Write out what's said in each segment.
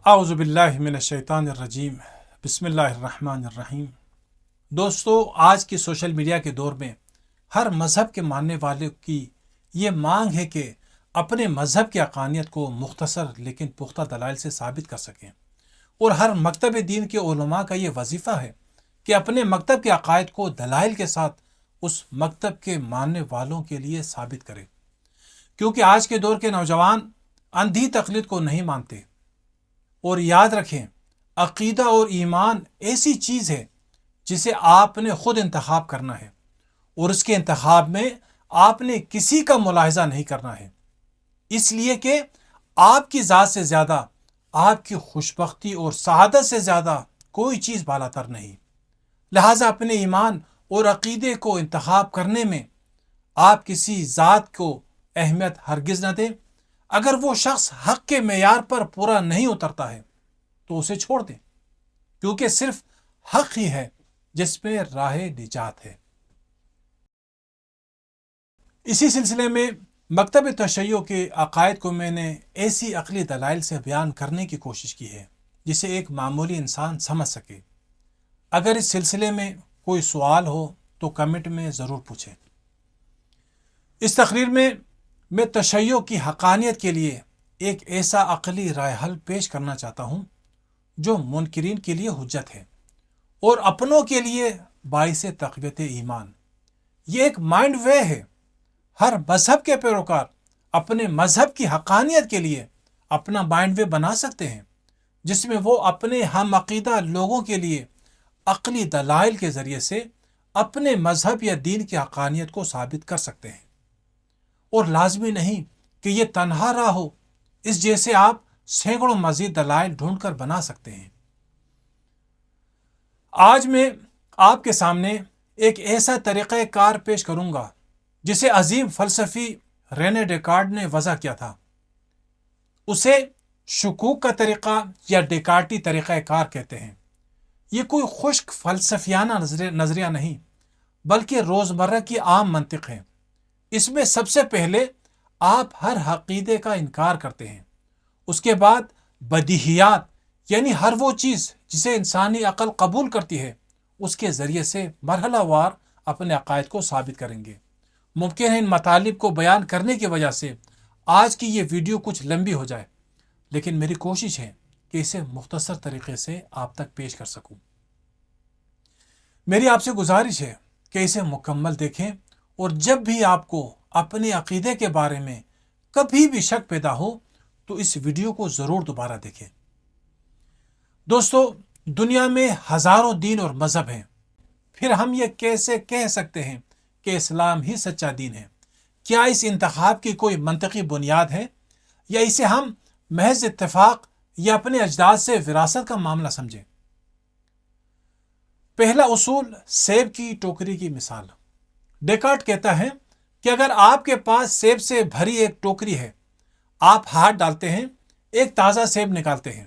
اعوذ باللہ من الشیطان الرجیم بسم اللہ الرحمن الرحیم۔ دوستو، آج کی سوشل میڈیا کے دور میں ہر مذہب کے ماننے والے کی یہ مانگ ہے کہ اپنے مذہب کی حقانیت کو مختصر لیکن پختہ دلائل سے ثابت کر سکیں، اور ہر مکتب دین کے علماء کا یہ وظیفہ ہے کہ اپنے مکتب کے عقائد کو دلائل کے ساتھ اس مکتب کے ماننے والوں کے لیے ثابت کرے، کیونکہ آج کے دور کے نوجوان اندھی تقلید کو نہیں مانتے۔ اور یاد رکھیں، عقیدہ اور ایمان ایسی چیز ہے جسے آپ نے خود انتخاب کرنا ہے، اور اس کے انتخاب میں آپ نے کسی کا ملاحظہ نہیں کرنا ہے، اس لیے کہ آپ کی ذات سے زیادہ، آپ کی خوشبختی اور سعادت سے زیادہ کوئی چیز بالاتر نہیں۔ لہٰذا اپنے ایمان اور عقیدے کو انتخاب کرنے میں آپ کسی ذات کو اہمیت ہرگز نہ دیں۔ اگر وہ شخص حق کے معیار پر پورا نہیں اترتا ہے تو اسے چھوڑ دیں، کیونکہ صرف حق ہی ہے جس میں راہ نجات ہے۔ اسی سلسلے میں مکتب تشیع کے عقائد کو میں نے ایسی عقلی دلائل سے بیان کرنے کی کوشش کی ہے جسے ایک معمولی انسان سمجھ سکے۔ اگر اس سلسلے میں کوئی سوال ہو تو کمنٹ میں ضرور پوچھیں۔ اس تقریر میں تشیع کی حقانیت کے لیے ایک ایسا عقلی رائے حل پیش کرنا چاہتا ہوں جو منکرین کے لیے حجت ہے اور اپنوں کے لیے باعث تقویت ایمان۔ یہ ایک مائنڈ وے ہے۔ ہر مذہب کے پیروکار اپنے مذہب کی حقانیت کے لیے اپنا مائنڈ وے بنا سکتے ہیں، جس میں وہ اپنے ہم عقیدہ لوگوں کے لیے عقلی دلائل کے ذریعے سے اپنے مذہب یا دین کی حقانیت کو ثابت کر سکتے ہیں۔ اور لازمی نہیں کہ یہ تنہا راہ ہو، اس جیسے آپ سینکڑوں مزید دلائل ڈھونڈ کر بنا سکتے ہیں۔ آج میں آپ کے سامنے ایک ایسا طریقہ کار پیش کروں گا جسے عظیم فلسفی رینے ڈیکارٹ نے وضع کیا تھا۔ اسے شکوک کا طریقہ یا ڈیکارٹی طریقہ کار کہتے ہیں۔ یہ کوئی خشک فلسفیانہ نظریہ نہیں، بلکہ روزمرہ کی عام منطق ہے۔ اس میں سب سے پہلے آپ ہر عقیدے کا انکار کرتے ہیں، اس کے بعد بدیہیات یعنی ہر وہ چیز جسے انسانی عقل قبول کرتی ہے اس کے ذریعے سے مرحلہ وار اپنے عقائد کو ثابت کریں گے۔ ممکن ہے ان مطالب کو بیان کرنے کی وجہ سے آج کی یہ ویڈیو کچھ لمبی ہو جائے، لیکن میری کوشش ہے کہ اسے مختصر طریقے سے آپ تک پیش کر سکوں۔ میری آپ سے گزارش ہے کہ اسے مکمل دیکھیں، اور جب بھی آپ کو اپنے عقیدے کے بارے میں کبھی بھی شک پیدا ہو تو اس ویڈیو کو ضرور دوبارہ دیکھیں۔ دوستو، دنیا میں ہزاروں دین اور مذہب ہیں، پھر ہم یہ کیسے کہہ سکتے ہیں کہ اسلام ہی سچا دین ہے؟ کیا اس انتخاب کی کوئی منطقی بنیاد ہے، یا اسے ہم محض اتفاق یا اپنے اجداد سے وراثت کا معاملہ سمجھیں؟ پہلا اصول سیب کی ٹوکری کی مثال۔ ڈیکارٹ کہتا ہے کہ اگر آپ کے پاس سیب سے بھری ایک ٹوکری ہے، آپ ہاتھ ڈالتے ہیں، ایک تازہ سیب نکالتے ہیں،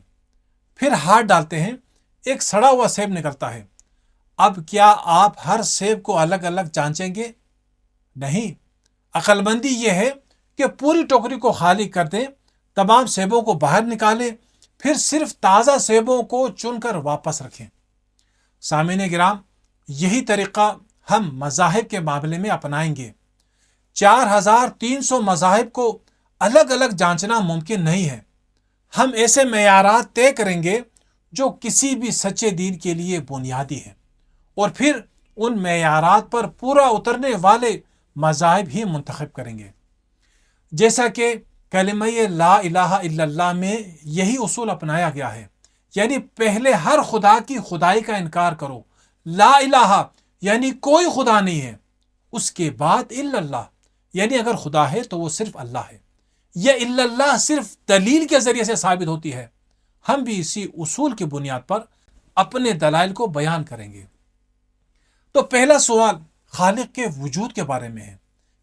پھر ہاتھ ڈالتے ہیں، ایک سڑا ہوا سیب نکلتا ہے۔ اب کیا آپ ہر سیب کو الگ الگ جانچیں گے؟ نہیں۔ عقل مندی یہ ہے کہ پوری ٹوکری کو خالی کر دیں، تمام سیبوں کو باہر نکالیں، پھر صرف تازہ سیبوں کو چن کر واپس رکھیں۔ سامعین کرام، یہی طریقہ ہم مذاہب کے معاملے میں اپنائیں گے۔ 4300 مذاہب کو الگ الگ جانچنا ممکن نہیں ہے۔ ہم ایسے معیارات طے کریں گے جو کسی بھی سچے دین کے لیے بنیادی ہیں، اور پھر ان معیارات پر پورا اترنے والے مذاہب ہی منتخب کریں گے۔ جیسا کہ کلمہ لا الہ الا اللہ میں یہی اصول اپنایا گیا ہے، یعنی پہلے ہر خدا کی خدائی کا انکار کرو۔ لا الہ یعنی کوئی خدا نہیں ہے، اس کے بعد الا اللہ یعنی اگر خدا ہے تو وہ صرف اللہ ہے۔ یہ الا اللہ صرف دلیل کے ذریعے سے ثابت ہوتی ہے۔ ہم بھی اسی اصول کی بنیاد پر اپنے دلائل کو بیان کریں گے۔ تو پہلا سوال خالق کے وجود کے بارے میں ہے۔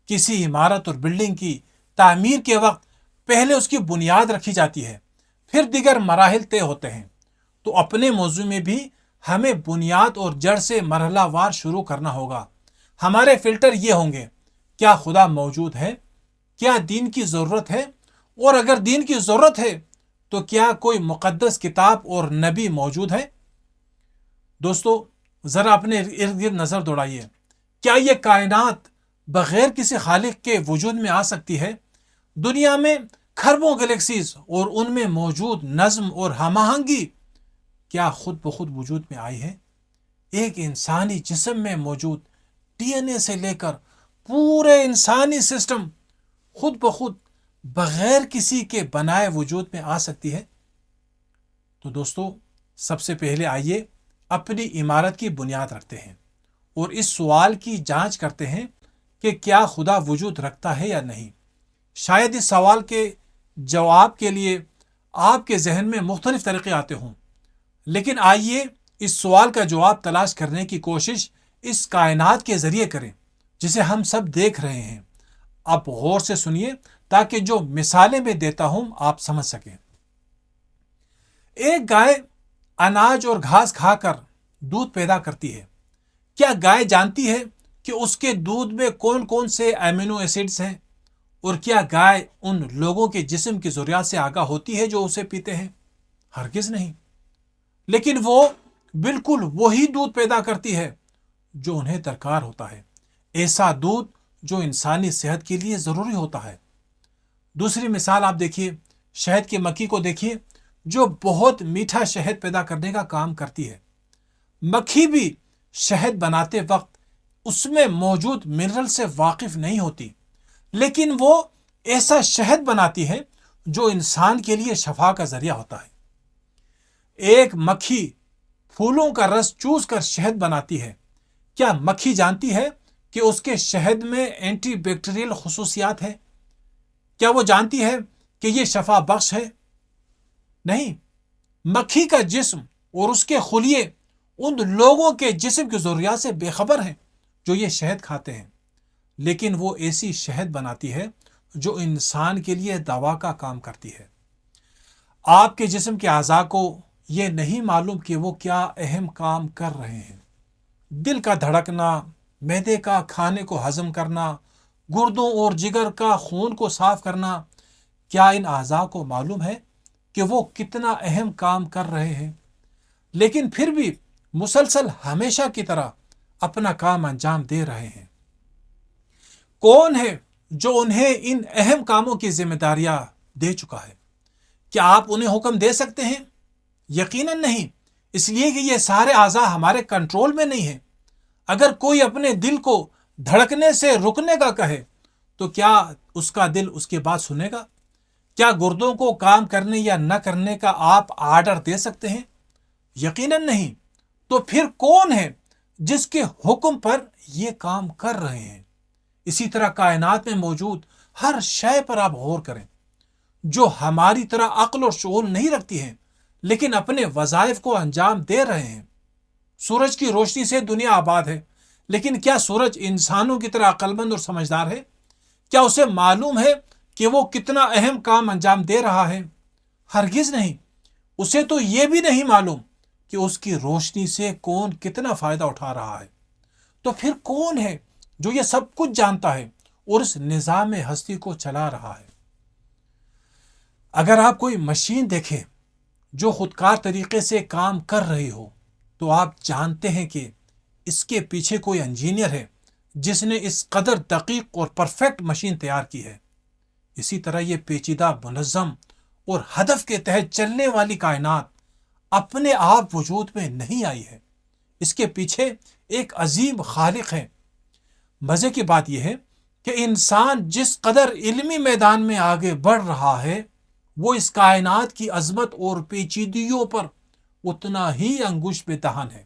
کسی عمارت اور بلڈنگ کی تعمیر کے وقت پہلے اس کی بنیاد رکھی جاتی ہے، پھر دیگر مراحل طے ہوتے ہیں۔ تو اپنے موضوع میں بھی ہمیں بنیاد اور جڑ سے مرحلہ وار شروع کرنا ہوگا۔ ہمارے فلٹر یہ ہوں گے: کیا خدا موجود ہے؟ کیا دین کی ضرورت ہے؟ اور اگر دین کی ضرورت ہے تو کیا کوئی مقدس کتاب اور نبی موجود ہے؟ دوستو ذرا اپنے ارد گرد نظر دوڑائیے. کیا یہ کائنات بغیر کسی خالق کے وجود میں آ سکتی ہے؟ دنیا میں کھربوں گلیکسیز اور ان میں موجود نظم اور ہم آہنگی کیا خود بخود وجود میں آئی ہے؟ ایک انسانی جسم میں موجود ڈی این اے سے لے کر پورے انسانی سسٹم خود بخود بغیر کسی کے بنائے وجود میں آ سکتی ہے؟ تو دوستو سب سے پہلے آئیے اپنی عمارت کی بنیاد رکھتے ہیں اور اس سوال کی جانچ کرتے ہیں کہ کیا خدا وجود رکھتا ہے یا نہیں. شاید اس سوال کے جواب کے لیے آپ کے ذہن میں مختلف طریقے آتے ہوں، لیکن آئیے اس سوال کا جواب تلاش کرنے کی کوشش اس کائنات کے ذریعے کریں جسے ہم سب دیکھ رہے ہیں. آپ غور سے سنیے تاکہ جو مثالیں میں دیتا ہوں آپ سمجھ سکیں. ایک گائے اناج اور گھاس کھا کر دودھ پیدا کرتی ہے. کیا گائے جانتی ہے کہ اس کے دودھ میں کون کون سے امینو ایسڈز ہیں؟ اور کیا گائے ان لوگوں کے جسم کی ضروریات سے آگاہ ہوتی ہے جو اسے پیتے ہیں؟ ہرگز نہیں. لیکن وہ بالکل وہی دودھ پیدا کرتی ہے جو انہیں درکار ہوتا ہے، ایسا دودھ جو انسانی صحت کے لیے ضروری ہوتا ہے. دوسری مثال آپ دیکھیے، شہد کی مکھی کو دیکھیے جو بہت میٹھا شہد پیدا کرنے کا کام کرتی ہے. مکھی بھی شہد بناتے وقت اس میں موجود منرل سے واقف نہیں ہوتی، لیکن وہ ایسا شہد بناتی ہے جو انسان کے لیے شفا کا ذریعہ ہوتا ہے. ایک مکھی پھولوں کا رس چوس کر شہد بناتی ہے. کیا مکھی جانتی ہے کہ اس کے شہد میں اینٹی بیکٹیریل خصوصیات ہیں؟ کیا وہ جانتی ہے کہ یہ شفا بخش ہے؟ نہیں. مکھی کا جسم اور اس کے خلیے ان لوگوں کے جسم کی ضروریات سے بے خبر ہیں جو یہ شہد کھاتے ہیں، لیکن وہ ایسی شہد بناتی ہے جو انسان کے لیے دوا کا کام کرتی ہے. آپ کے جسم کے اعضاء کو یہ نہیں معلوم کہ وہ کیا اہم کام کر رہے ہیں. دل کا دھڑکنا، معدے کا کھانے کو ہضم کرنا، گردوں اور جگر کا خون کو صاف کرنا، کیا ان اعضاء کو معلوم ہے کہ وہ کتنا اہم کام کر رہے ہیں؟ لیکن پھر بھی مسلسل ہمیشہ کی طرح اپنا کام انجام دے رہے ہیں. کون ہے جو انہیں ان اہم کاموں کی ذمہ داریاں دے چکا ہے؟ کیا آپ انہیں حکم دے سکتے ہیں؟ یقیناً نہیں، اس لیے کہ یہ سارے اعضاء ہمارے کنٹرول میں نہیں ہیں. اگر کوئی اپنے دل کو دھڑکنے سے رکنے کا کہے تو کیا اس کا دل اس کی بات سنے گا؟ کیا گردوں کو کام کرنے یا نہ کرنے کا آپ آرڈر دے سکتے ہیں؟ یقیناً نہیں. تو پھر کون ہے جس کے حکم پر یہ کام کر رہے ہیں؟ اسی طرح کائنات میں موجود ہر شے پر آپ غور کریں جو ہماری طرح عقل اور شعور نہیں رکھتی ہیں لیکن اپنے وظائف کو انجام دے رہے ہیں. سورج کی روشنی سے دنیا آباد ہے، لیکن کیا سورج انسانوں کی طرح عقل مند اور سمجھدار ہے؟ کیا اسے معلوم ہے کہ وہ کتنا اہم کام انجام دے رہا ہے؟ ہرگز نہیں. اسے تو یہ بھی نہیں معلوم کہ اس کی روشنی سے کون کتنا فائدہ اٹھا رہا ہے. تو پھر کون ہے جو یہ سب کچھ جانتا ہے اور اس نظام ہستی کو چلا رہا ہے؟ اگر آپ کوئی مشین دیکھیں جو خودکار طریقے سے کام کر رہی ہو تو آپ جانتے ہیں کہ اس کے پیچھے کوئی انجینئر ہے جس نے اس قدر دقیق اور پرفیکٹ مشین تیار کی ہے. اسی طرح یہ پیچیدہ، منظم اور ہدف کے تحت چلنے والی کائنات اپنے آپ وجود میں نہیں آئی ہے. اس کے پیچھے ایک عظیم خالق ہے. مزے کی بات یہ ہے کہ انسان جس قدر علمی میدان میں آگے بڑھ رہا ہے وہ اس کائنات کی عظمت اور پیچیدگیوں پر اتنا ہی انگوش بے دہان ہے.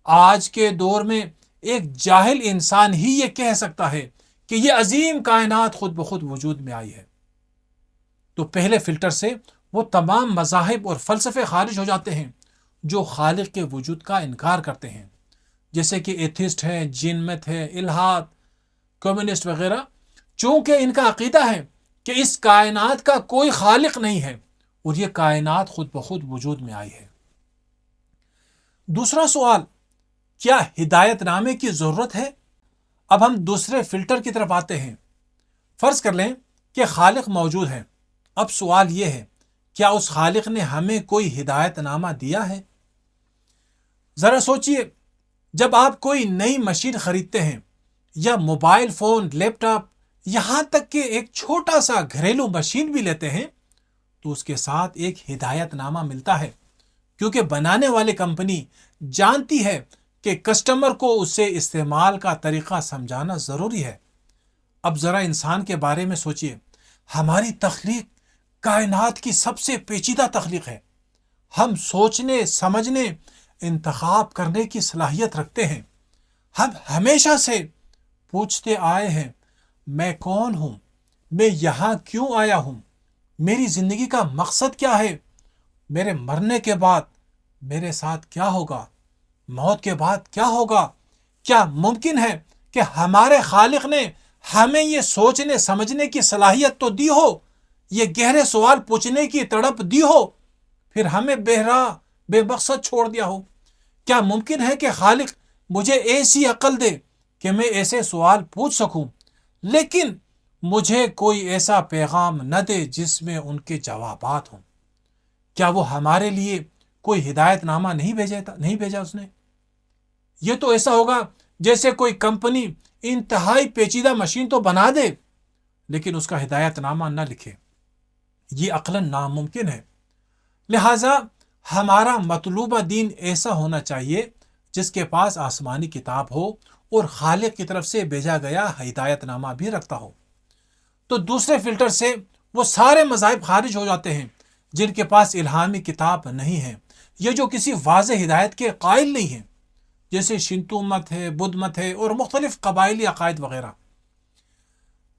آج کے دور میں ایک جاہل انسان ہی یہ کہہ سکتا ہے کہ یہ عظیم کائنات خود بخود وجود میں آئی ہے. تو پہلے فلٹر سے وہ تمام مذاہب اور فلسفے خارج ہو جاتے ہیں جو خالق کے وجود کا انکار کرتے ہیں، جیسے کہ ایتھسٹ ہے، جین مت ہے، الحاد، کمیونسٹ وغیرہ. چونکہ ان کا عقیدہ ہے کہ اس کائنات کا کوئی خالق نہیں ہے اور یہ کائنات خود بخود وجود میں آئی ہے. دوسرا سوال، کیا ہدایت نامے کی ضرورت ہے؟ اب ہم دوسرے فلٹر کی طرف آتے ہیں. فرض کر لیں کہ خالق موجود ہے. اب سوال یہ ہے کیا اس خالق نے ہمیں کوئی ہدایت نامہ دیا ہے؟ ذرا سوچئے، جب آپ کوئی نئی مشین خریدتے ہیں یا موبائل فون، لیپ ٹاپ، یہاں تک کہ ایک چھوٹا سا گھریلو مشین بھی لیتے ہیں تو اس کے ساتھ ایک ہدایت نامہ ملتا ہے، کیونکہ بنانے والی کمپنی جانتی ہے کہ کسٹمر کو اسے استعمال کا طریقہ سمجھانا ضروری ہے۔ اب ذرا انسان کے بارے میں سوچئے، ہماری تخلیق کائنات کی سب سے پیچیدہ تخلیق ہے۔ ہم سوچنے، سمجھنے، انتخاب کرنے کی صلاحیت رکھتے ہیں۔ ہم ہمیشہ سے پوچھتے آئے ہیں، میں کون ہوں؟ میں یہاں کیوں آیا ہوں؟ میری زندگی کا مقصد کیا ہے؟ میرے مرنے کے بعد میرے ساتھ کیا ہوگا؟ موت کے بعد کیا ہوگا؟ کیا ممکن ہے کہ ہمارے خالق نے ہمیں یہ سوچنے سمجھنے کی صلاحیت تو دی ہو، یہ گہرے سوال پوچھنے کی تڑپ دی ہو، پھر ہمیں بہرا بے مقصد چھوڑ دیا ہو؟ کیا ممکن ہے کہ خالق مجھے ایسی عقل دے کہ میں ایسے سوال پوچھ سکوں، لیکن مجھے کوئی ایسا پیغام نہ دے جس میں ان کے جوابات ہوں؟ کیا وہ ہمارے لیے کوئی ہدایت نامہ نہیں بھیجا اس نے؟ یہ تو ایسا ہوگا جیسے کوئی کمپنی انتہائی پیچیدہ مشین تو بنا دے لیکن اس کا ہدایت نامہ نہ لکھے۔ یہ عقلاً ناممکن ہے۔ لہٰذا ہمارا مطلوبہ دین ایسا ہونا چاہیے جس کے پاس آسمانی کتاب ہو اور خالق کی طرف سے بھیجا گیا ہدایت نامہ بھی رکھتا ہو۔ تو دوسرے فلٹر سے وہ سارے مذاہب خارج ہو جاتے ہیں جن کے پاس الہامی کتاب نہیں ہے، یہ جو کسی واضح ہدایت کے قائل نہیں ہیں، جیسے شنتو مت ہے، بدھ مت ہے اور مختلف قبائلی عقائد وغیرہ۔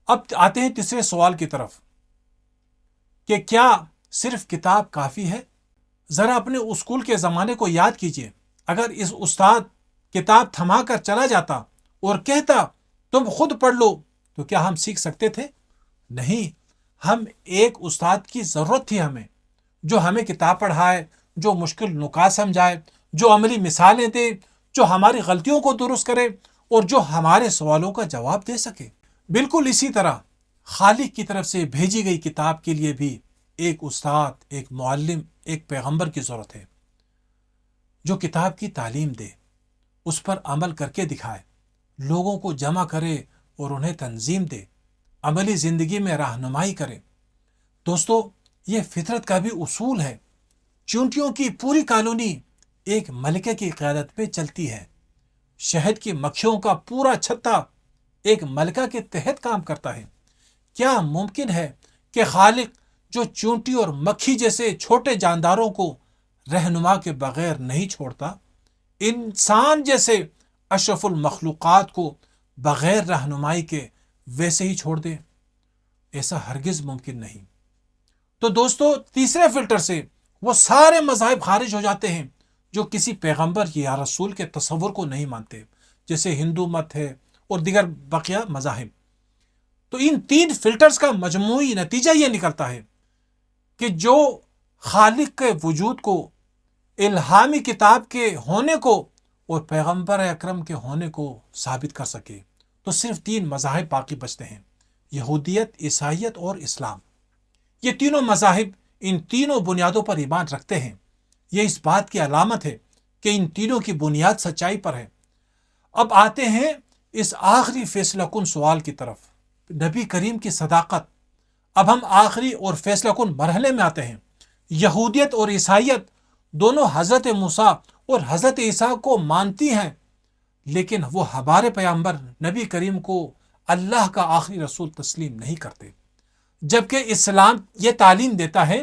اب آتے ہیں تیسرے سوال کی طرف کہ کیا صرف کتاب کافی ہے؟ ذرا اپنے اسکول کے زمانے کو یاد کیجئے۔ اگر اس استاد کتاب تھما کر چلا جاتا اور کہتا تم خود پڑھ لو تو کیا ہم سیکھ سکتے تھے؟ نہیں، ہم ایک استاد کی ضرورت تھی ہمیں، جو ہمیں کتاب پڑھائے، جو مشکل نکات سمجھائے، جو عملی مثالیں دے، جو ہماری غلطیوں کو درست کرے اور جو ہمارے سوالوں کا جواب دے سکے۔ بالکل اسی طرح خالق کی طرف سے بھیجی گئی کتاب کے لیے بھی ایک استاد، ایک معلم، ایک پیغمبر کی ضرورت ہے، جو کتاب کی تعلیم دے، اس پر عمل کر کے دکھائے، لوگوں کو جمع کرے اور انہیں تنظیم دے، عملی زندگی میں رہنمائی کرے۔ دوستو، یہ فطرت کا بھی اصول ہے۔ چونٹیوں کی پوری کالونی ایک ملکے کی قیادت میں چلتی ہے۔ شہد کی مکھیوں کا پورا چھتا ایک ملکہ کے تحت کام کرتا ہے۔ کیا ممکن ہے کہ خالق جو چونٹی اور مکھی جیسے چھوٹے جانداروں کو رہنما کے بغیر نہیں چھوڑتا، انسان جیسے اشرف المخلوقات کو بغیر رہنمائی کے ویسے ہی چھوڑ دے؟ ایسا ہرگز ممکن نہیں۔ تو دوستو، تیسرے فلٹر سے وہ سارے مذاہب خارج ہو جاتے ہیں جو کسی پیغمبر یا رسول کے تصور کو نہیں مانتے، جیسے ہندو مت ہے اور دیگر بقیہ مذاہب۔ تو ان تین فلٹرز کا مجموعی نتیجہ یہ نکلتا ہے کہ جو خالق کے وجود کو، الہامی کتاب کے ہونے کو اور پیغمبر اکرم کے ہونے کو ثابت کر سکے، تو صرف تین مذاہب باقی بچتے ہیں: یہودیت، عیسائیت اور اسلام۔ یہ تینوں مذاہب ان تینوں بنیادوں پر ایمان رکھتے ہیں۔ یہ اس بات کی علامت ہے کہ ان تینوں کی بنیاد سچائی پر ہے۔ اب آتے ہیں اس آخری فیصلہ کن سوال کی طرف، نبی کریم کی صداقت۔ اب ہم آخری اور فیصلہ کن مرحلے میں آتے ہیں۔ یہودیت اور عیسائیت دونوں حضرت موسیٰ اور حضرت عیسیٰ کو مانتی ہیں، لیکن وہ ہمارے پیغمبر نبی کریم کو اللہ کا آخری رسول تسلیم نہیں کرتے، جبکہ اسلام یہ تعلیم دیتا ہے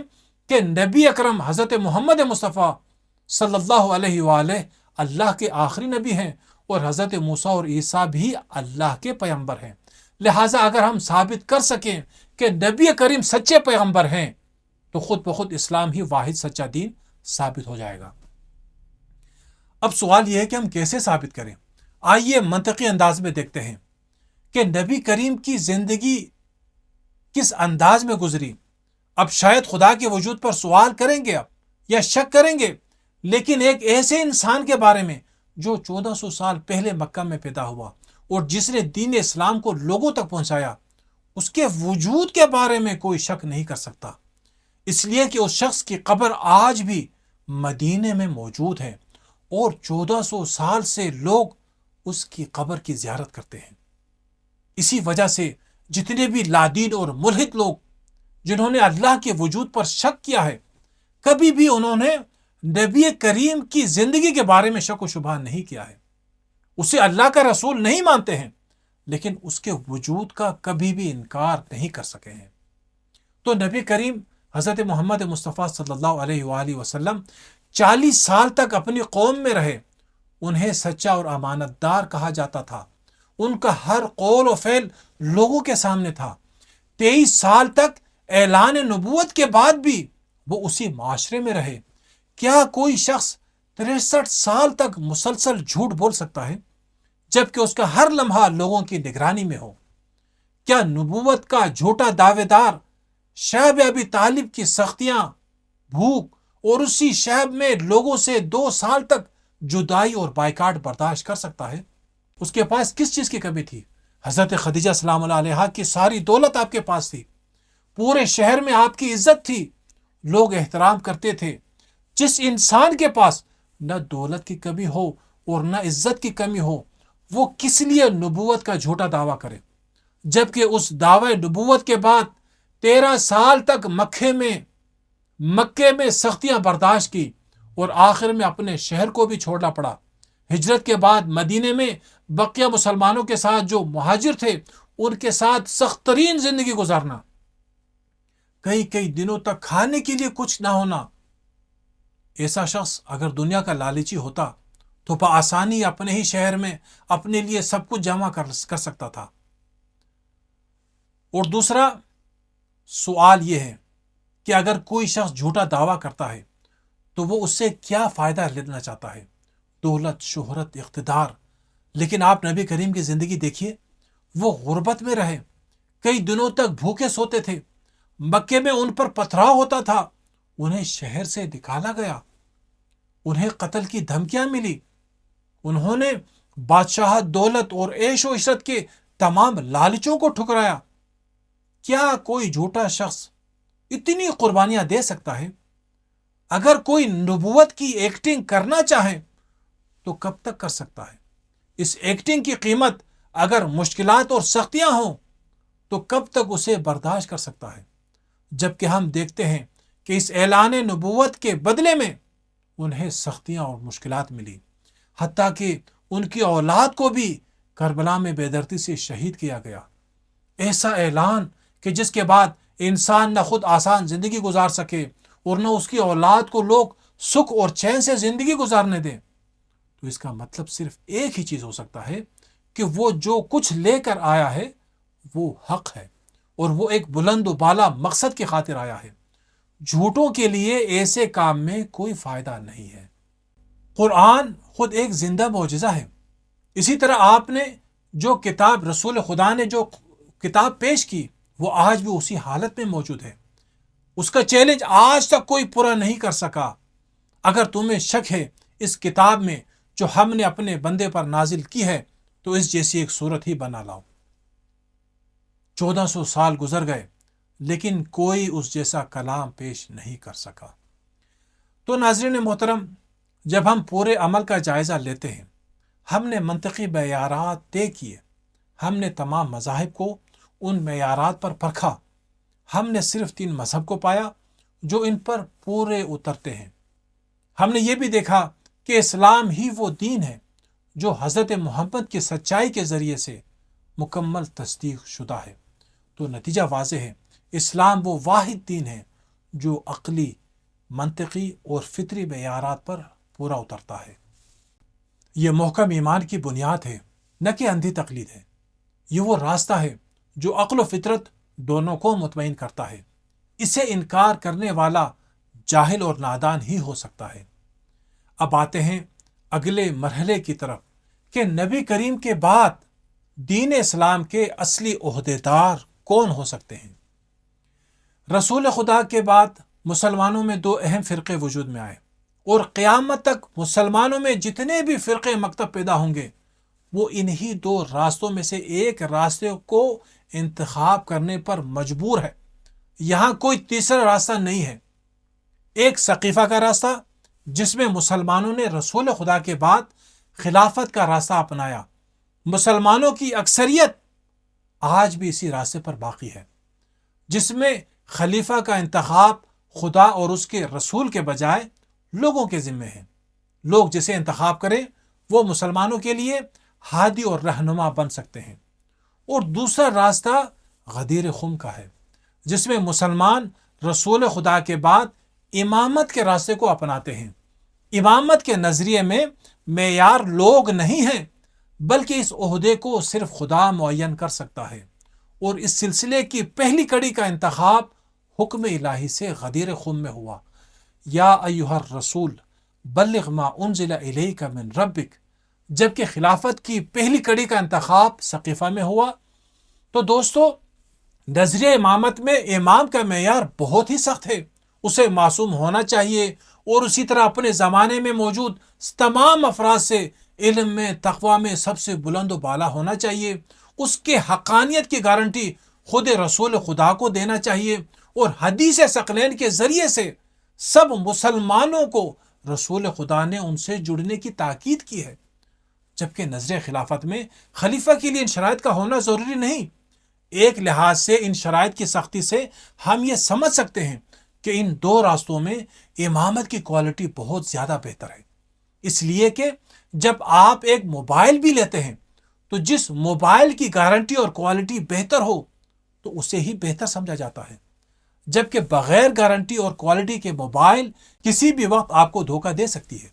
کہ نبی اکرم حضرت محمد مصطفیٰ صلی اللہ علیہ وآلہ اللہ کے آخری نبی ہیں اور حضرت موسیٰ اور عیسیٰ بھی اللہ کے پیغمبر ہیں۔ لہٰذا اگر ہم ثابت کر سکیں کہ نبی کریم سچے پیغمبر ہیں تو خود بخود اسلام ہی واحد سچا دین ثابت ہو جائے گا۔ اب سوال یہ ہے کہ ہم کیسے ثابت کریں؟ آئیے منطقی انداز میں دیکھتے ہیں کہ نبی کریم کی زندگی کس انداز میں گزری۔ اب شاید خدا کے وجود پر سوال کریں گے یا شک کریں گے، لیکن ایک ایسے انسان کے بارے میں جو 1400 سال پہلے مکہ میں پیدا ہوا اور جس نے دین اسلام کو لوگوں تک پہنچایا، اس کے وجود کے بارے میں کوئی شک نہیں کر سکتا۔ اس لیے کہ اس شخص کی قبر آج بھی مدینے میں موجود ہے اور 1400 سال سے لوگ اس کی قبر کی زیارت کرتے ہیں۔ اسی وجہ سے جتنے بھی لادین اور ملحد لوگ جنہوں نے اللہ کے وجود پر شک کیا ہے، کبھی بھی انہوں نے نبی کریم کی زندگی کے بارے میں شک و شبہ نہیں کیا ہے، اسے اللہ کا رسول نہیں مانتے ہیں، لیکن اس کے وجود کا کبھی بھی انکار نہیں کر سکے ہیں۔ تو نبی کریم حضرت محمد مصطفیٰ صلی اللہ علیہ وآلہ وسلم 40 سال تک اپنی قوم میں رہے، انہیں سچا اور امانت دار کہا جاتا تھا، ان کا ہر قول و فعل لوگوں کے سامنے تھا۔ 23 سال تک اعلان نبوت کے بعد بھی وہ اسی معاشرے میں رہے۔ کیا کوئی شخص 63 سال تک مسلسل جھوٹ بول سکتا ہے جبکہ اس کا ہر لمحہ لوگوں کی نگرانی میں ہو؟ کیا نبوت کا جھوٹا دعوے دار شعب ابی طالب کی سختیاں، بھوک اور اسی شعب میں لوگوں سے 2 سال تک جدائی اور بائیکاٹ برداشت کر سکتا ہے؟ اس کے پاس کس چیز کی کمی تھی؟ حضرت خدیجہ سلام اللہ علیہا کی ساری دولت آپ کے پاس تھی، پورے شہر میں آپ کی عزت تھی، لوگ احترام کرتے تھے۔ جس انسان کے پاس نہ دولت کی کمی ہو اور نہ عزت کی کمی ہو، وہ کس لیے نبوت کا جھوٹا دعویٰ کرے، جبکہ اس دعوی نبوت کے بعد 13 سال تک مکے میں سختیاں برداشت کی اور آخر میں اپنے شہر کو بھی چھوڑنا پڑا۔ ہجرت کے بعد مدینے میں بقیہ مسلمانوں کے ساتھ جو مہاجر تھے ان کے ساتھ سخت ترین زندگی گزارنا، کئی دنوں تک کھانے کے لیے کچھ نہ ہونا۔ ایسا شخص اگر دنیا کا لالچی ہوتا تو بآسانی اپنے ہی شہر میں اپنے لیے سب کچھ جمع کر سکتا تھا۔ اور دوسرا سوال یہ ہے کہ اگر کوئی شخص جھوٹا دعویٰ کرتا ہے تو وہ اس سے کیا فائدہ لینا چاہتا ہے؟ دولت، شہرت، اقتدار۔ لیکن آپ نبی کریم کی زندگی دیکھیے، وہ غربت میں رہے، کئی دنوں تک بھوکے سوتے تھے، مکے میں ان پر پتھراؤ ہوتا تھا، انہیں شہر سے نکالا گیا، انہیں قتل کی دھمکیاں ملی، انہوں نے بادشاہ، دولت اور عیش و عشرت کے تمام لالچوں کو ٹھکرایا۔ کیا کوئی جھوٹا شخص اتنی قربانیاں دے سکتا ہے؟ اگر کوئی نبوت کی ایکٹنگ کرنا چاہے تو کب تک کر سکتا ہے؟ اس ایکٹنگ کی قیمت اگر مشکلات اور سختیاں ہوں تو کب تک اسے برداشت کر سکتا ہے؟ جبکہ ہم دیکھتے ہیں کہ اس اعلان نبوت کے بدلے میں انہیں سختیاں اور مشکلات ملی، حتیٰ کہ ان کی اولاد کو بھی کربلا میں بے دردی سے شہید کیا گیا۔ ایسا اعلان کہ جس کے بعد انسان نہ خود آسان زندگی گزار سکے اور نہ اس کی اولاد کو لوگ سکھ اور چین سے زندگی گزارنے دیں، تو اس کا مطلب صرف ایک ہی چیز ہو سکتا ہے کہ وہ جو کچھ لے کر آیا ہے وہ حق ہے اور وہ ایک بلند و بالا مقصد کی خاطر آیا ہے۔ جھوٹوں کے لیے ایسے کام میں کوئی فائدہ نہیں ہے۔ قرآن خود ایک زندہ معجزہ ہے۔ اسی طرح آپ نے جو کتاب، رسول خدا نے جو کتاب پیش کی، وہ آج بھی اسی حالت میں موجود ہے۔ اس کا چیلنج آج تک کوئی پورا نہیں کر سکا۔ اگر تمہیں شک ہے اس کتاب میں جو ہم نے اپنے بندے پر نازل کی ہے تو اس جیسی ایک صورت ہی بنا لاؤ۔ 1400 سال گزر گئے لیکن کوئی اس جیسا کلام پیش نہیں کر سکا۔ تو ناظرین محترم، جب ہم پورے عمل کا جائزہ لیتے ہیں، ہم نے منطقی معیارات طے کیے، ہم نے تمام مذاہب کو ان معیارات پر پرکھا، ہم نے صرف 3 مذہب کو پایا جو ان پر پورے اترتے ہیں۔ ہم نے یہ بھی دیکھا کہ اسلام ہی وہ دین ہے جو حضرت محمد کی سچائی کے ذریعے سے مکمل تصدیق شدہ ہے۔ تو نتیجہ واضح ہے، اسلام وہ واحد دین ہے جو عقلی، منطقی اور فطری معیارات پر پورا اترتا ہے۔ یہ محکم ایمان کی بنیاد ہے، نہ کہ اندھی تقلید ہے۔ یہ وہ راستہ ہے جو عقل و فطرت دونوں کو مطمئن کرتا ہے۔ اسے انکار کرنے والا جاہل اور نادان ہی ہو سکتا ہے۔ اب آتے ہیں اگلے مرحلے کی طرف کہ نبی کریم کے بعد دین اسلام کے اصلی عہدیدار کون ہو سکتے ہیں؟ رسول خدا کے بعد مسلمانوں میں 2 اہم فرقے وجود میں آئے، اور قیامت تک مسلمانوں میں جتنے بھی فرقے مکتب پیدا ہوں گے وہ انہی 2 راستوں میں سے ایک راستے کو انتخاب کرنے پر مجبور ہے، یہاں کوئی تیسرا راستہ نہیں ہے۔ ایک سقیفہ کا راستہ جس میں مسلمانوں نے رسول خدا کے بعد خلافت کا راستہ اپنایا۔ مسلمانوں کی اکثریت آج بھی اسی راستے پر باقی ہے، جس میں خلیفہ کا انتخاب خدا اور اس کے رسول کے بجائے لوگوں کے ذمے ہے۔ لوگ جسے انتخاب کریں وہ مسلمانوں کے لیے ہادی اور رہنما بن سکتے ہیں۔ اور دوسرا راستہ غدیر خم کا ہے، جس میں مسلمان رسول خدا کے بعد امامت کے راستے کو اپناتے ہیں۔ امامت کے نظریے میں معیار لوگ نہیں ہیں، بلکہ اس عہدے کو صرف خدا معین کر سکتا ہے، اور اس سلسلے کی پہلی کڑی کا انتخاب حکم الہی سے غدیر خم میں ہوا۔ یا ایھا الرسول بلغ ما انزل الیک من ربک۔ جبکہ خلافت کی پہلی کڑی کا انتخاب سقیفہ میں ہوا۔ تو دوستو، نظریہ امامت میں امام کا معیار بہت ہی سخت ہے۔ اسے معصوم ہونا چاہیے، اور اسی طرح اپنے زمانے میں موجود تمام افراد سے علم میں، تقوی میں سب سے بلند و بالا ہونا چاہیے۔ اس کے حقانیت کی گارنٹی خود رسول خدا کو دینا چاہیے، اور حدیث ثقلین کے ذریعے سے سب مسلمانوں کو رسول خدا نے ان سے جڑنے کی تاکید کی ہے۔ جبکہ نظر خلافت میں خلیفہ کے لیے ان شرائط کا ہونا ضروری نہیں۔ ایک لحاظ سے ان شرائط کی سختی سے ہم یہ سمجھ سکتے ہیں کہ ان دو راستوں میں امامت کی کوالٹی بہت زیادہ بہتر ہے۔ اس لیے کہ جب آپ ایک موبائل بھی لیتے ہیں تو جس موبائل کی گارنٹی اور کوالٹی بہتر ہو تو اسے ہی بہتر سمجھا جاتا ہے، جبکہ بغیر گارنٹی اور کوالٹی کے موبائل کسی بھی وقت آپ کو دھوکہ دے سکتی ہے۔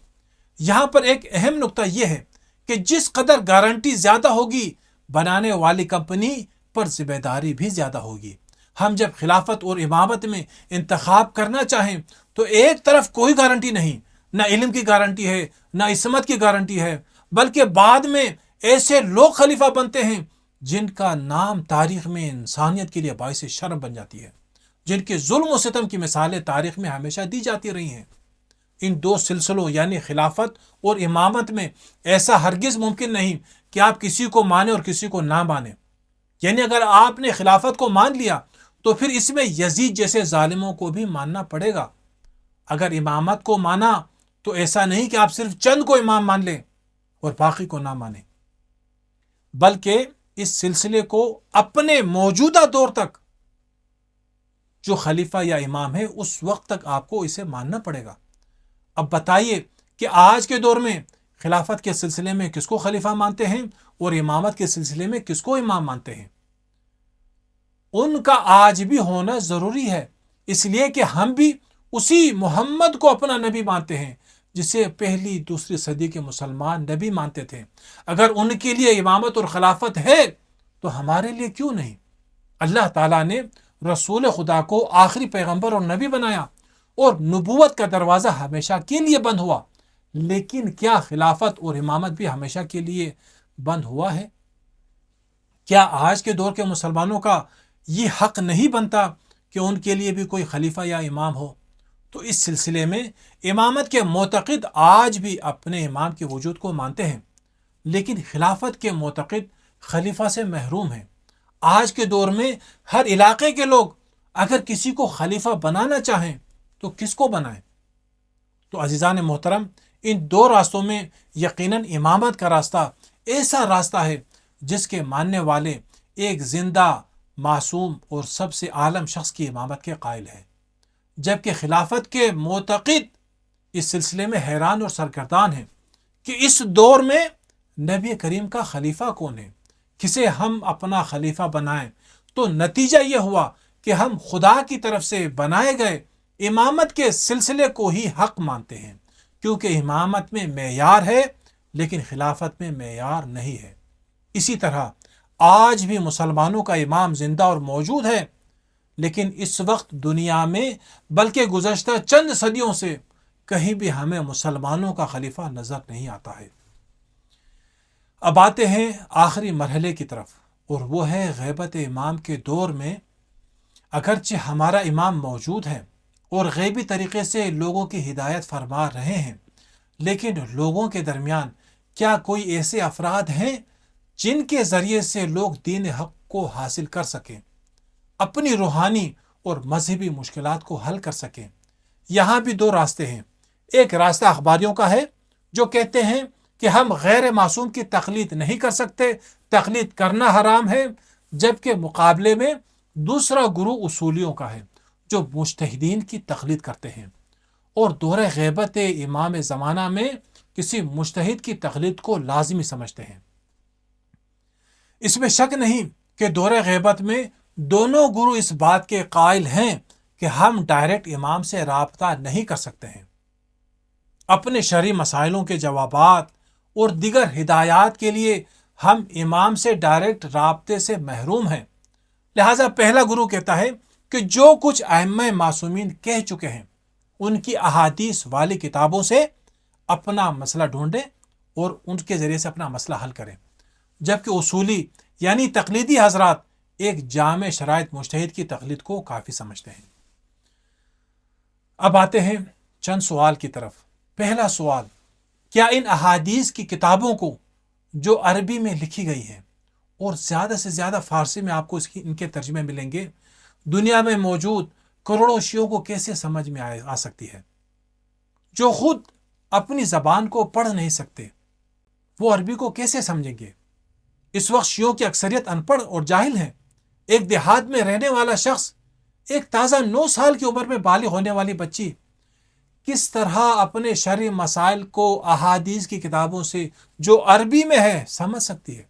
یہاں پر ایک اہم نقطہ یہ ہے کہ جس قدر گارنٹی زیادہ ہوگی، بنانے والی کمپنی پر ذمہ داری بھی زیادہ ہوگی۔ ہم جب خلافت اور امامت میں انتخاب کرنا چاہیں تو ایک طرف کوئی گارنٹی نہیں، نہ علم کی گارنٹی ہے، نہ عصمت کی گارنٹی ہے، بلکہ بعد میں ایسے لوگ خلیفہ بنتے ہیں جن کا نام تاریخ میں انسانیت کے لیے باعث شرم بن جاتی ہے، جن کے ظلم و ستم کی مثالیں تاریخ میں ہمیشہ دی جاتی رہی ہیں۔ ان دو سلسلوں یعنی خلافت اور امامت میں ایسا ہرگز ممکن نہیں کہ آپ کسی کو مانیں اور کسی کو نہ مانیں۔ یعنی اگر آپ نے خلافت کو مان لیا تو پھر اس میں یزید جیسے ظالموں کو بھی ماننا پڑے گا۔ اگر امامت کو مانا تو ایسا نہیں کہ آپ صرف چند کو امام مان لیں اور باقی کو نہ مانیں، بلکہ اس سلسلے کو اپنے موجودہ دور تک جو خلیفہ یا امام ہے اس وقت تک آپ کو اسے ماننا پڑے گا۔ اب بتائیے کہ آج کے دور میں خلافت کے سلسلے میں کس کو خلیفہ مانتے ہیں اور امامت کے سلسلے میں کس کو امام مانتے ہیں؟ ان کا آج بھی ہونا ضروری ہے، اس لیے کہ ہم بھی اسی محمد کو اپنا نبی مانتے ہیں جسے پہلی دوسری صدی کے مسلمان نبی مانتے تھے۔ اگر ان کے لیے امامت اور خلافت ہے تو ہمارے لیے کیوں نہیں؟ اللہ تعالیٰ نے رسول خدا کو آخری پیغمبر اور نبی بنایا، اور نبوت کا دروازہ ہمیشہ کے لیے بند ہوا، لیکن کیا خلافت اور امامت بھی ہمیشہ کے لیے بند ہوا ہے؟ کیا آج کے دور کے مسلمانوں کا یہ حق نہیں بنتا کہ ان کے لیے بھی کوئی خلیفہ یا امام ہو؟ تو اس سلسلے میں امامت کے معتقد آج بھی اپنے امام کے وجود کو مانتے ہیں، لیکن خلافت کے معتقد خلیفہ سے محروم ہیں۔ آج کے دور میں ہر علاقے کے لوگ اگر کسی کو خلیفہ بنانا چاہیں تو کس کو بنائیں؟ تو عزیزان محترم، ان دو راستوں میں یقیناً امامت کا راستہ ایسا راستہ ہے جس کے ماننے والے ایک زندہ، معصوم اور سب سے عالم شخص کی امامت کے قائل ہیں، جبکہ خلافت کے معتقد اس سلسلے میں حیران اور سرگردان ہیں کہ اس دور میں نبی کریم کا خلیفہ کون ہے، کسے ہم اپنا خلیفہ بنائیں۔ تو نتیجہ یہ ہوا کہ ہم خدا کی طرف سے بنائے گئے امامت کے سلسلے کو ہی حق مانتے ہیں، کیونکہ امامت میں معیار ہے لیکن خلافت میں معیار نہیں ہے۔ اسی طرح آج بھی مسلمانوں کا امام زندہ اور موجود ہے، لیکن اس وقت دنیا میں بلکہ گزشتہ چند صدیوں سے کہیں بھی ہمیں مسلمانوں کا خلیفہ نظر نہیں آتا ہے۔ اب آتے ہیں آخری مرحلے کی طرف، اور وہ ہے غیبت امام کے دور میں اگرچہ ہمارا امام موجود ہے اور غیبی طریقے سے لوگوں کی ہدایت فرما رہے ہیں، لیکن لوگوں کے درمیان کیا کوئی ایسے افراد ہیں جن کے ذریعے سے لوگ دین حق کو حاصل کر سکیں، اپنی روحانی اور مذہبی مشکلات کو حل کر سکیں۔ یہاں بھی دو راستے ہیں۔ ایک راستہ اخباریوں کا ہے جو کہتے ہیں کہ ہم غیر معصوم کی تقلید نہیں کر سکتے، تقلید کرنا حرام ہے، جبکہ مقابلے میں دوسرا گروہ اصولیوں کا ہے جو مجتہدین کی تقلید کرتے ہیں اور دور غیبت امام زمانہ میں کسی مجتہد کی تقلید کو لازمی سمجھتے ہیں۔ اس میں شک نہیں کہ دور غیبت میں دونوں گروہ اس بات کے قائل ہیں کہ ہم ڈائریکٹ امام سے رابطہ نہیں کر سکتے ہیں۔ اپنے شرعی مسائلوں کے جوابات اور دیگر ہدایات کے لیے ہم امام سے ڈائریکٹ رابطے سے محروم ہیں۔ لہذا پہلا گروہ کہتا ہے کہ جو کچھ ائمہ معصومین کہہ چکے ہیں ان کی احادیث والی کتابوں سے اپنا مسئلہ ڈھونڈیں اور ان کے ذریعے سے اپنا مسئلہ حل کریں، جبکہ اصولی یعنی تقلیدی حضرات ایک جامع شرائط مجتہد کی تقلید کو کافی سمجھتے ہیں۔ اب آتے ہیں چند سوال کی طرف۔ پہلا سوال، کیا ان احادیث کی کتابوں کو جو عربی میں لکھی گئی ہیں اور زیادہ سے زیادہ فارسی میں آپ کو ان کے ترجمے ملیں گے، دنیا میں موجود کروڑوں شیعوں کو کیسے سمجھ میں آ سکتی ہے؟ جو خود اپنی زبان کو پڑھ نہیں سکتے وہ عربی کو کیسے سمجھیں گے؟ اس وقت شیعوں کی اکثریت ان پڑھ اور جاہل ہیں۔ ایک دیہات میں رہنے والا شخص، ایک تازہ 9 سال کی عمر میں بالغ ہونے والی بچی کس طرح اپنے شرعی مسائل کو احادیث کی کتابوں سے جو عربی میں ہے سمجھ سکتی ہے؟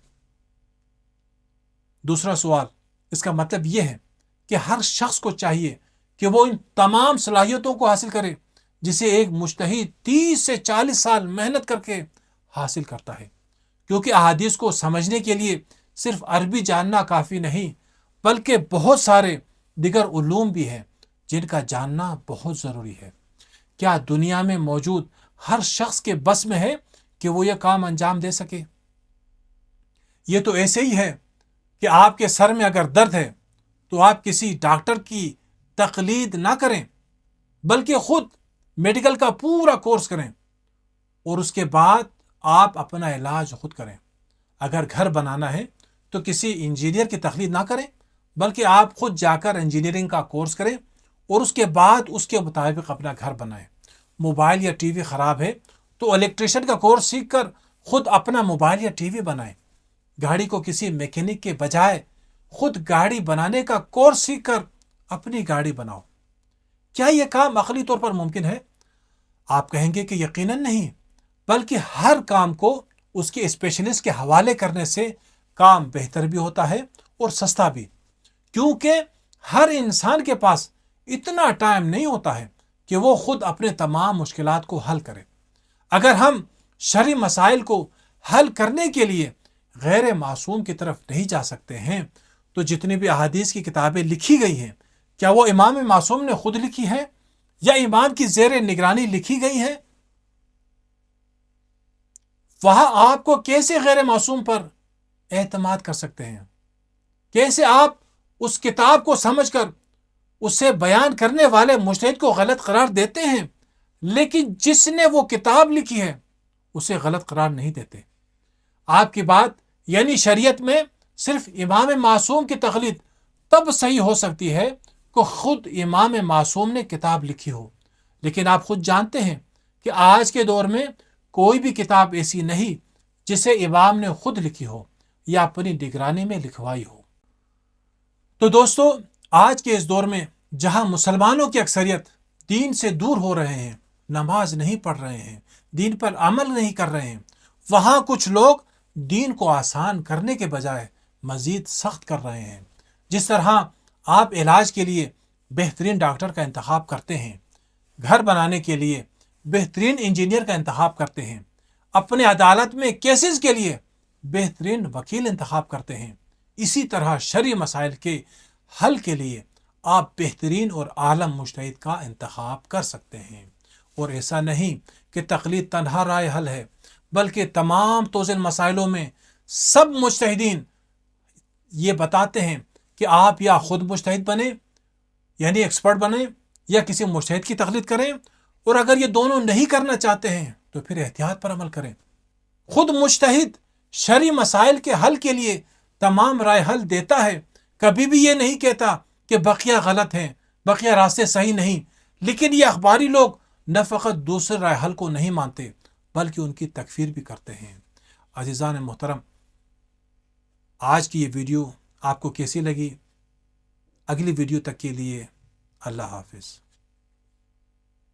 دوسرا سوال، اس کا مطلب یہ ہے کہ ہر شخص کو چاہیے کہ وہ ان تمام صلاحیتوں کو حاصل کرے جسے ایک مجتہد 30 سے 40 سال محنت کر کے حاصل کرتا ہے، کیونکہ احادیث کو سمجھنے کے لیے صرف عربی جاننا کافی نہیں بلکہ بہت سارے دیگر علوم بھی ہیں جن کا جاننا بہت ضروری ہے۔ کیا دنیا میں موجود ہر شخص کے بس میں ہے کہ وہ یہ کام انجام دے سکے؟ یہ تو ایسے ہی ہے کہ آپ کے سر میں اگر درد ہے تو آپ کسی ڈاکٹر کی تقلید نہ کریں بلکہ خود میڈیکل کا پورا کورس کریں اور اس کے بعد آپ اپنا علاج خود کریں۔ اگر گھر بنانا ہے تو کسی انجینئر کی تقلید نہ کریں بلکہ آپ خود جا کر انجینئرنگ کا کورس کریں اور اس کے بعد اس کے مطابق اپنا گھر بنائیں۔ موبائل یا ٹی وی خراب ہے تو الیکٹریشین کا کورس سیکھ کر خود اپنا موبائل یا ٹی وی بنائیں۔ گاڑی کو کسی میکینک کے بجائے خود گاڑی بنانے کا کورس سیکھ کر اپنی گاڑی بناؤ۔ کیا یہ کام عقلی طور پر ممکن ہے؟ آپ کہیں گے کہ یقیناً نہیں، بلکہ ہر کام کو اس کے اسپیشلسٹ کے حوالے کرنے سے کام بہتر بھی ہوتا ہے اور سستا بھی، کیونکہ ہر انسان کے پاس اتنا ٹائم نہیں ہوتا ہے کہ وہ خود اپنے تمام مشکلات کو حل کرے۔ اگر ہم شرعی مسائل کو حل کرنے کے لیے غیر معصوم کی طرف نہیں جا سکتے ہیں تو جتنی بھی احادیث کی کتابیں لکھی گئی ہیں کیا وہ امام معصوم نے خود لکھی ہیں یا امام کی زیر نگرانی لکھی گئی ہیں؟ وہاں آپ کو کیسے غیر معصوم پر اعتماد کر سکتے ہیں؟ کیسے آپ اس کتاب کو سمجھ کر اسے بیان کرنے والے مجتہد کو غلط قرار دیتے ہیں لیکن جس نے وہ کتاب لکھی ہے اسے غلط قرار نہیں دیتے؟ آپ کی بات یعنی شریعت میں صرف امام معصوم کی تقلید تب صحیح ہو سکتی ہے کہ خود امام معصوم نے کتاب لکھی ہو، لیکن آپ خود جانتے ہیں کہ آج کے دور میں کوئی بھی کتاب ایسی نہیں جسے امام نے خود لکھی ہو یا اپنی نگرانی میں لکھوائی ہو۔ تو دوستو، آج کے اس دور میں جہاں مسلمانوں کی اکثریت دین سے دور ہو رہے ہیں، نماز نہیں پڑھ رہے ہیں، دین پر عمل نہیں کر رہے ہیں، وہاں کچھ لوگ دین کو آسان کرنے کے بجائے مزید سخت کر رہے ہیں۔ جس طرح آپ علاج کے لیے بہترین ڈاکٹر کا انتخاب کرتے ہیں، گھر بنانے کے لیے بہترین انجینئر کا انتخاب کرتے ہیں، اپنے عدالت میں کیسز کے لیے بہترین وکیل انتخاب کرتے ہیں، اسی طرح شرعی مسائل کے حل کے لیے آپ بہترین اور اعلیٰ مجتہد کا انتخاب کر سکتے ہیں۔ اور ایسا نہیں کہ تقلید تنہا رائے حل ہے، بلکہ تمام توزن مسائلوں میں سب مجتہدین یہ بتاتے ہیں کہ آپ یا خود مجتہد بنیں یعنی ایکسپرٹ بنیں یا کسی مجتہد کی تقلید کریں، اور اگر یہ دونوں نہیں کرنا چاہتے ہیں تو پھر احتیاط پر عمل کریں۔ خود مجتہد شرعی مسائل کے حل کے لیے تمام رائے حل دیتا ہے، کبھی بھی یہ نہیں کہتا کہ بقیہ غلط ہیں بقیہ راستے صحیح نہیں. لیکن یہ اخباری لوگ نہ فقط دوسرے رائے حل کو نہیں مانتے بلکہ ان کی تکفیر بھی کرتے ہیں. عزیزان محترم، آج کی یہ ویڈیو آپ کو کیسی لگی؟ اگلی ویڈیو تک کے لیے اللہ حافظ.